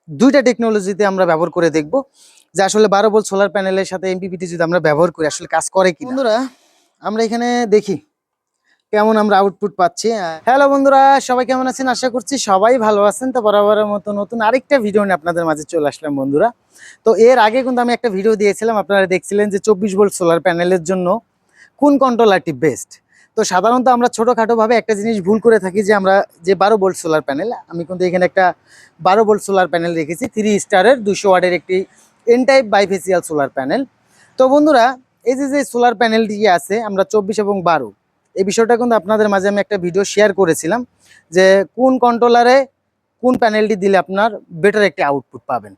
দুইটা টেকনোলজিতে আমরা ব্যবহার করে দেখব যে আসলে 12 ভোল্ট সোলার প্যানেলের সাথে এমপিপিটি যদি আমরা ব্যবহার করি আসলে কাজ করে কি। বন্ধুরা আমরা এখানে দেখি কেমন আমরা আউটপুট পাচ্ছি। হ্যালো বন্ধুরা, সবাই কেমন আছেন? আশা করছি সবাই ভালো আছেন। তো বরাবরের মতো নতুন আরেকটা ভিডিও নিয়ে আপনাদের মাঝে চলে আসলাম বন্ধুরা। তো এর আগে কিন্তু আমি একটা ভিডিও দিয়েছিলাম, আপনারা দেখছিলেন যে 24 ভোল্ট সোলার প্যানেলের জন্য কোন কন্ট্রোলারটি বেস্ট। তো সাধারণত আমরা ছোটোখাটোভাবে একটা জিনিস ভুল করে থাকি যে আমরা যে 12 ভোল্ট সোলার প্যানেল, আমি কিন্তু এখানে একটা 12 ভোল্ট সোলার প্যানেল রেখেছি 3 স্টারের 200 ওয়াটের একটি N type bifacial solar panel. তো বন্ধুরা এই যে সোলার প্যানেলটি আছে আমরা 24 এবং 12, এই বিষয়টা কিন্তু আপনাদের মাঝে আমি একটা ভিডিও শেয়ার করেছিলাম যে কোন কন্ট্রোলারে কোন প্যানেলটি দিলে আপনার বেটার একটি আউটপুট পাবেন।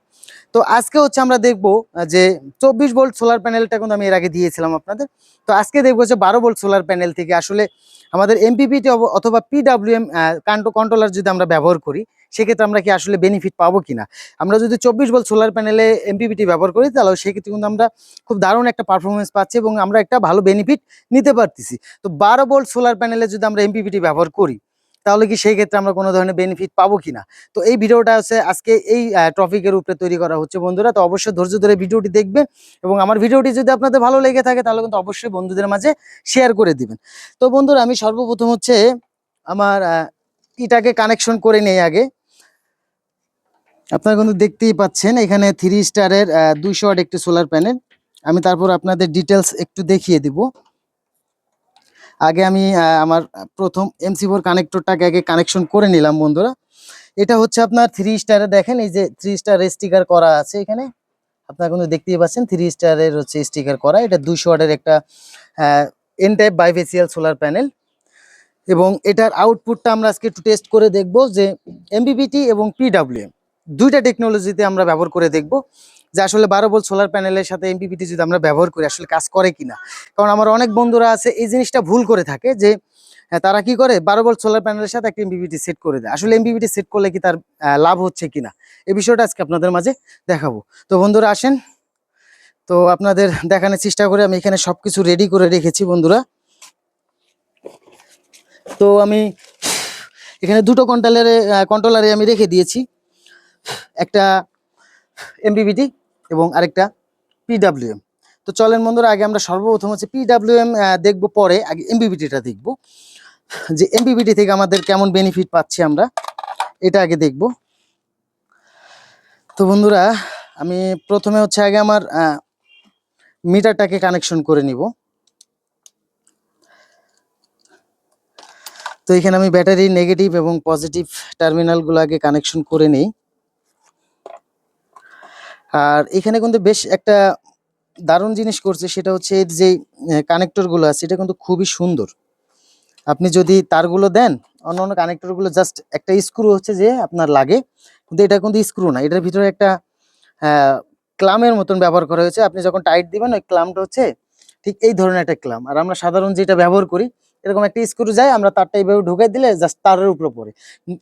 তো আজকে হচ্ছে আমরা দেখব যে 24 ভোল্ট সোলার প্যানেলটা কিন্তু আমি এর আগে দিয়েছিলাম আপনাদের। তো আজকে দেখবো যে 12 ভোল্ট সোলার প্যানেল থেকে আসলে আমাদের এমপিপিটি অথবা পিডাব্লিউএম কন্ট্রোলার যদি আমরা ব্যবহার করি সেক্ষেত্রে আমরা কি আসলে বেনিফিট পাবো কিনা। আমরা যদি 24 ভোল্ট সোলার প্যানেলে এমপিপিটি ব্যবহার করি তাহলে সেক্ষেত্রে কিন্তু আমরা খুব দারুণ একটা পারফরমেন্স পাচ্ছি এবং আমরা একটা ভালো বেনিফিট নিতে পারতেছি। তো 12 ভোল্ট সোলার প্যানেলে যদি আমরা এমপিপিটি ব্যবহার করি তাহলে কি সেই ক্ষেত্রে আমরা কোনো ধরনের বেনিফিট পাবো কিনা। তো এই ভিডিওটা হচ্ছে আজকে এই টপিকের উপরে তৈরি করা হচ্ছে বন্ধুরা। তো অবশ্যই ধৈর্য ধরে ভিডিওটি দেখবেন এবং আমার ভিডিওটি যদি আপনাদের ভালো লেগে থাকে তাহলে কিন্তু অবশ্যই বন্ধুদের মাঝে শেয়ার করে দিবেন। তো বন্ধুরা আমি সর্বপ্রথম হচ্ছে আমার এটাকে কানেকশন করে নেই আগে। আপনারা কিন্তু দেখতেই পাচ্ছেন এখানে 3 স্টারের 200 ওয়াট একটি সোলার প্যানেল। আমি তারপর আপনাদের ডিটেলস একটু দেখিয়ে দিব। আগে আমি আমার প্রথম MC4 কানেক্টরটাকে আগে কানেকশন করে নিলাম বন্ধুরা। এটা হচ্ছে আপনার 3 স্টারে, দেখেন এই যে 3 স্টার স্টিকার করা আছে এখানে, আপনারা কিন্তু দেখতেই পাচ্ছেন 3 স্টারের হচ্ছে স্টিকার করা। এটা 200 ওয়াটের একটা N type bifacial solar panel এবং এটার আউটপুটটা আমরা আজকে একটু টেস্ট করে দেখব যে এমপিপিটি এবং পিডাব্লিউএম দুইটা টেকনোলজিতে আমরা ব্যবহার করে দেখব যে আসলে 12 ভোল্ট সোলার প্যানেলের সাথে এমপিপিটি যদি আমরা ব্যবহার করি আসলে কাজ করে কিনা। কারণ আমার অনেক বন্ধুরা আছে এই জিনিসটা ভুল করে থাকে যে তারা কি করে 12 ভোল্ট সোলার প্যানেলের সাথে একটা এমপিপিটি সেট করে দেয়। আসলে এমপিপিটি সেট করলে কি তার লাভ হচ্ছে কিনা এই বিষয়টা আজকে আপনাদের মাঝে দেখাবো। তো বন্ধুরা আসেন, তো আপনাদের দেখানোর চেষ্টা করে আমি এখানে সবকিছু রেডি করে রেখেছি বন্ধুরা। তো আমি এখানে দুটো কন্ট্রোলারে আমি রেখে দিয়েছি, একটা এমপিপিটি এবং আরেকটা পিডাব্লিউএম। তো চলেন বন্ধুরা আগে আমরা সর্বপ্রথম হচ্ছে পিডাব্লিউএম দেখবো, পরে আগে এমপিপিটিটা দেখবো যে এমপিপিটি থেকে আমাদের কেমন বেনিফিট পাচ্ছি আমরা, এটা আগে দেখব। তো বন্ধুরা আমি প্রথমে হচ্ছে আগে আমার মিটারটাকে কানেকশন করে নিব। তো এখানে আমি ব্যাটারি নেগেটিভ এবং পজিটিভ টার্মিনালগুলো আগে কানেকশন করে নিই। আর এখানে কিন্তু বেশ একটা দারুণ জিনিস করছে, সেটা হচ্ছে এর যে কানেক্টরগুলো আছে এটা কিন্তু খুবই সুন্দর। আপনি যদি তারগুলো দেন, অন্য কানেক্টরগুলো জাস্ট একটা স্ক্রু হচ্ছে যে আপনার লাগে, কিন্তু এটা কিন্তু স্ক্রু না, এটার ভিতরে একটা ক্লামের মতন ব্যবহার করা হয়েছে। আপনি যখন টাইট দিবেন ওই ক্লামটা হচ্ছে ঠিক এই ধরনের একটা ক্লাম। আর আমরা সাধারণ যেটা ব্যবহার করি এরকম একটা স্ক্রু যায়, আমরা তারটা এইভাবে ঢুকাই দিলে জাস্ট তারের উপরে পড়ে।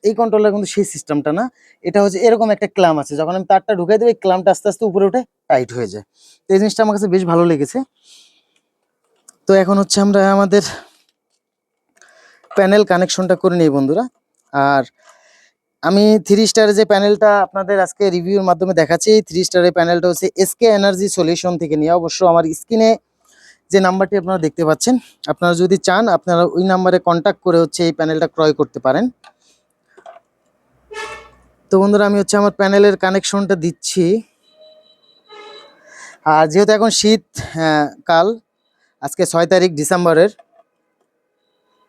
এই কন্ট্রোলার কিন্তু সেই সিস্টেমটা না, এটা হচ্ছে এরকম একটা ক্লাম আছে, যখন আমি তারটা ঢুকাই দেবো এই ক্লামটা আস্তে আস্তে উপরে উঠে টাইট হয়ে যায়। তো এই জিনিসটা আমার কাছে বেশ ভালো লেগেছে। তো এখন হচ্ছে আমরা আমাদের প্যানেল কানেকশনটা করে নিই বন্ধুরা। আর আমি 3 স্টারের যে প্যানেলটা আপনাদের আজকে রিভিউর মাধ্যমে দেখাচ্ছি, এই 3 স্টারের প্যানেলটা হচ্ছে এসকে এনার্জি সলিউশন থেকে নিয়ে। অবশ্য আমার স্ক্রিনে যে নাম্বারটি আপনারা দেখতে পাচ্ছেন, আপনারা যদি চান আপনারা ওই নাম্বারে কন্ট্যাক্ট করে হচ্ছে এই প্যানেলটা ক্রয় করতে পারেন। তো বন্ধুরা আমি হচ্ছে আমার প্যানেলের কানেকশনটা দিচ্ছি। আর যেহেতু এখন শীত কাল, আজকে 6 তারিখ ডিসেম্বরের,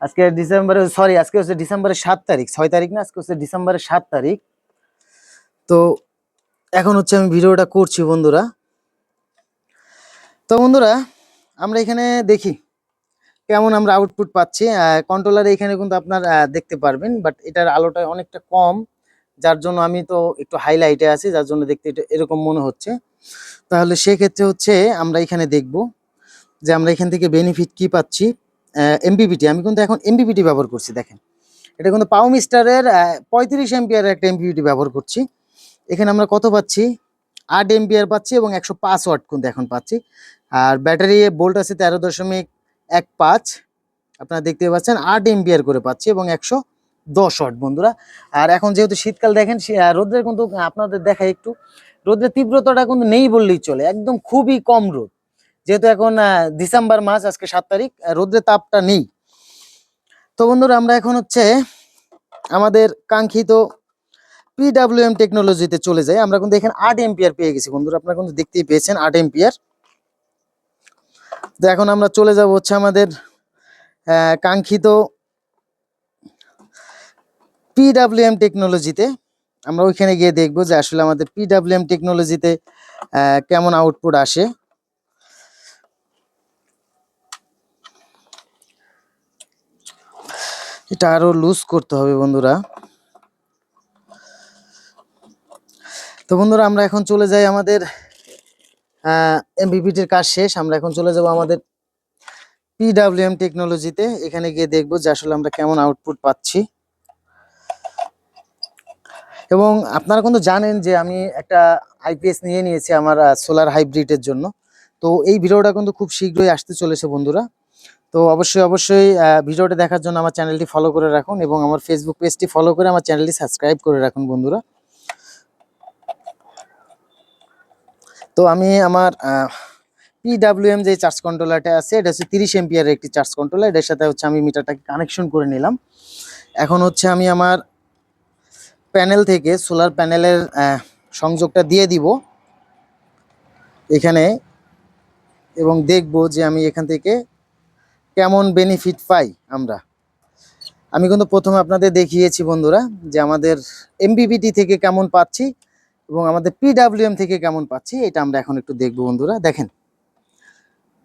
আজকে হচ্ছে ডিসেম্বরের 7 তারিখ, 6 তারিখ না, আজকে হচ্ছে ডিসেম্বরের 7 তারিখ। তো এখন হচ্ছে আমি ভিডিওটা করছি বন্ধুরা। তো বন্ধুরা আমরা এখানে দেখি কেমন আমরা আউটপুট পাচ্ছি। কন্ট্রোলারে এখানে কিন্তু আপনার দেখতে পারবেন, বাট এটার আলোটা অনেকটা কম, যার জন্য আমি তো একটু হাইলাইটে আছি, যার জন্য দেখতে এটা এরকম মনে হচ্ছে। তাহলে সেক্ষেত্রে হচ্ছে আমরা এখানে দেখব যে আমরা এখান থেকে বেনিফিট কি পাচ্ছি। এমপিপিটি আমি কিন্তু এখন এমপিপিটি ব্যবহার করছি, দেখেন এটা কিন্তু পাওমিস্টারের 35 এম্পিয়ারের একটা এমপিপিটি ব্যবহার করছি। এখানে আমরা কত পাচ্ছি, 8 এম্পিয়ার পাচ্ছি এবং 105 ওয়াট কিন্তু এখন পাচ্ছি। আর ব্যাটারি ভোল্ট আছে 13.15, আপনারা দেখতে পাচ্ছেন 8 এম্পিয়ার করে পাচ্ছি এবং 10 ওয়াট বন্ধুরা। আর এখন যেহেতু শীতকাল দেখেন রোদ্রের কিন্তু আপনাদের দেখাই একটু, রোদ্রের তীব্রতাটা কিন্তু নেই বললেই চলে, একদম খুবই কম রোদ। যেহেতু এখন ডিসেম্বর মাস, আজকে 7 তারিখ, রোদ্রের তাপটা নেই। তো বন্ধুরা আমরা এখন হচ্ছে আমাদের কাঙ্ক্ষিত পিডাব্লিউএম টেকনোলজিতে চলে যাই। আমরা কিন্তু এখানে 8 এম্পিয়ার পেয়ে গেছি বন্ধুরা, আপনারা কিন্তু দেখতেই পেয়েছেন 8 এম্পিয়ার। তো এখন আমরা চলে যাব হচ্ছে আমাদের কাঙ্ক্ষিত পিডাব্লিউএম টেকনোলজিতে। আমরা ওইখানে গিয়ে দেখবো যে আসলে আমাদের পিডাব্লিউএম টেকনোলজিতে কেমন আউটপুট আসে। এটা আরো লুজ করতে হবে বন্ধুরা। তো বন্ধুরা আমরা এখন চলে যাই আমাদের এমপিপিটির কাজ শেষ, আমরা এখন চলে যাব আমাদের পিডাব্লিউএম টেকনোলজিতে। এখানে গিয়ে দেখবো যে আসলে আমরা কেমন আউটপুট পাচ্ছি। এবং আপনারা কিন্তু জানেন যে আমি একটা আইপিএস নিয়ে নিয়েছি আমার সোলার হাইব্রিডের জন্য। তো এই ভিডিওটা কিন্তু খুব শীঘ্রই আসতে চলেছে বন্ধুরা। তো অবশ্যই ভিডিওটা দেখার জন্য আমার চ্যানেলটি ফলো করে রাখুন এবং আমার ফেসবুক পেজটি ফলো করে আমার চ্যানেলটি সাবস্ক্রাইব করে রাখুন বন্ধুরা। তো আমি আমার পিডাব্লিউএম যে চার্জ কন্ট্রোলারটা আছে, এটা হচ্ছে 30 এম্পিয়ারের একটি চার্জ কন্ট্রোলার। এটার সাথে হচ্ছে আমি মিটারটাকে কানেকশন করে নিলাম। এখন হচ্ছে আমি আমার প্যানেল থেকে সোলার প্যানেলের সংযোগটা দিয়ে দিব এখানে, এবং দেখব যে আমি এখান থেকে কেমন বেনিফিট পাই। আমি কিন্তু প্রথমে আপনাদের দেখিয়েছি বন্ধুরা যে আমাদের এমপিপিটি থেকে কেমন পাচ্ছি এবং আমাদের পিডাব্লিউএম থেকে কেমন পাচ্ছি, এটা আমরা এখন একটু দেখব বন্ধুরা। দেখেন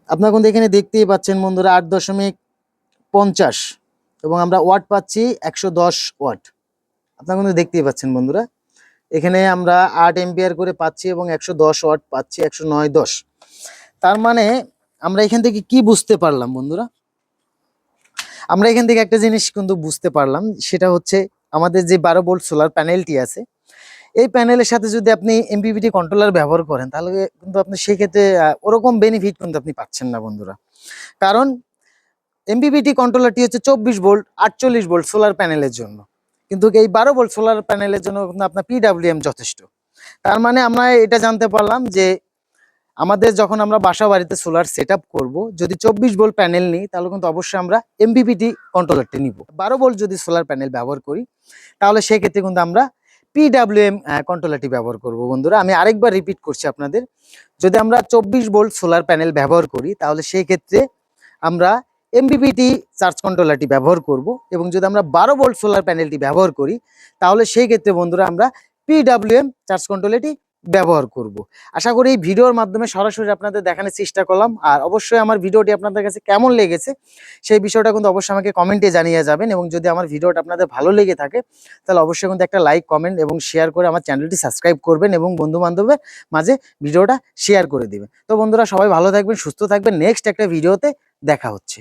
আপনারা কিন্তু এখানে দেখতেই পাচ্ছেন বন্ধুরা 8.50 এবং আমরা ওয়াট পাচ্ছি 110 ওয়াট। আপনারা কিন্তু দেখতেই পাচ্ছেন বন্ধুরা, এখানে আমরা 8 এম্পিয়ার করে পাচ্ছি এবং 110 ওয়াট পাচ্ছি, 109-10। তার মানে আমরা এখান থেকে কি বুঝতে পারলাম বন্ধুরা? আমরা এখান থেকে একটা জিনিস কিন্তু বুঝতে পারলাম, সেটা হচ্ছে আমাদের যে 12 ভোল্ট সোলার প্যানেলটি আছে, এই প্যানেলের সাথে যদি আপনি এমপিপিটি কন্ট্রোলার ব্যবহার করেন তাহলে কিন্তু আপনি সেক্ষেত্রে ওরকম বেনিফিট কিন্তু আপনি পাচ্ছেন না বন্ধুরা। কারণ এমপিপিটি কন্ট্রোলারটি হচ্ছে 24 ভোল্ট 48 ভোল্ট সোলার প্যানেলের জন্য, কিন্তু এই 12 ভোল্ট সোলার প্যানেলের জন্য কিন্তু আপনার পিডাব্লিউএম যথেষ্ট। তার মানে আমরা এটা জানতে পারলাম যে আমাদের যখন আমরা বাসা বাড়িতে সোলার সেট আপ করবো, যদি 24 ভোল্ট প্যানেল নিই তাহলে কিন্তু অবশ্যই আমরা এমপিপিটি কন্ট্রোলারটি নিব। 12 ভোল্ট যদি সোলার প্যানেল ব্যবহার করি তাহলে সেক্ষেত্রে কিন্তু আমরা পিডাব্লিউএম কন্ট্রোলারটি ব্যবহার করব বন্ধুরা। আমি আরেকবার রিপিট করছি আপনাদের, যদি আমরা 24 ভোল্ট সোলার প্যানেল ব্যবহার করি তাহলে সেই ক্ষেত্রে আমরা এমপিপিটি চার্জ কন্ট্রোলারটি ব্যবহার করব, এবং যদি আমরা 12 ভোল্ট সোলার প্যানেলটি ব্যবহার করি তাহলে সেই ক্ষেত্রে বন্ধুরা আমরা পিডাব্লিউএম চার্জ কন্ট্রোলারটি ব্যবহার করব। আশা করি এই ভিডিওর মাধ্যমে সরাসরি আপনাদের দেখানোর চেষ্টা করলাম। আর অবশ্যই আমার ভিডিওটি আপনাদের কাছে কেমন লেগেছে সেই বিষয়টা কিন্তু অবশ্যই আমাকে কমেন্টে জানিয়ে যাবেন, এবং যদি আমার ভিডিওটা আপনাদের ভালো লেগে থাকে তাহলে অবশ্যই কিন্তু একটা লাইক, কমেন্ট এবং শেয়ার করে আমার চ্যানেলটি সাবস্ক্রাইব করবেন এবং বন্ধু বান্ধবের মাঝে ভিডিওটা শেয়ার করে দিবেন। তো বন্ধুরা সবাই ভালো থাকবেন, সুস্থ থাকবেন, নেক্সট একটা ভিডিওতে দেখা হচ্ছে।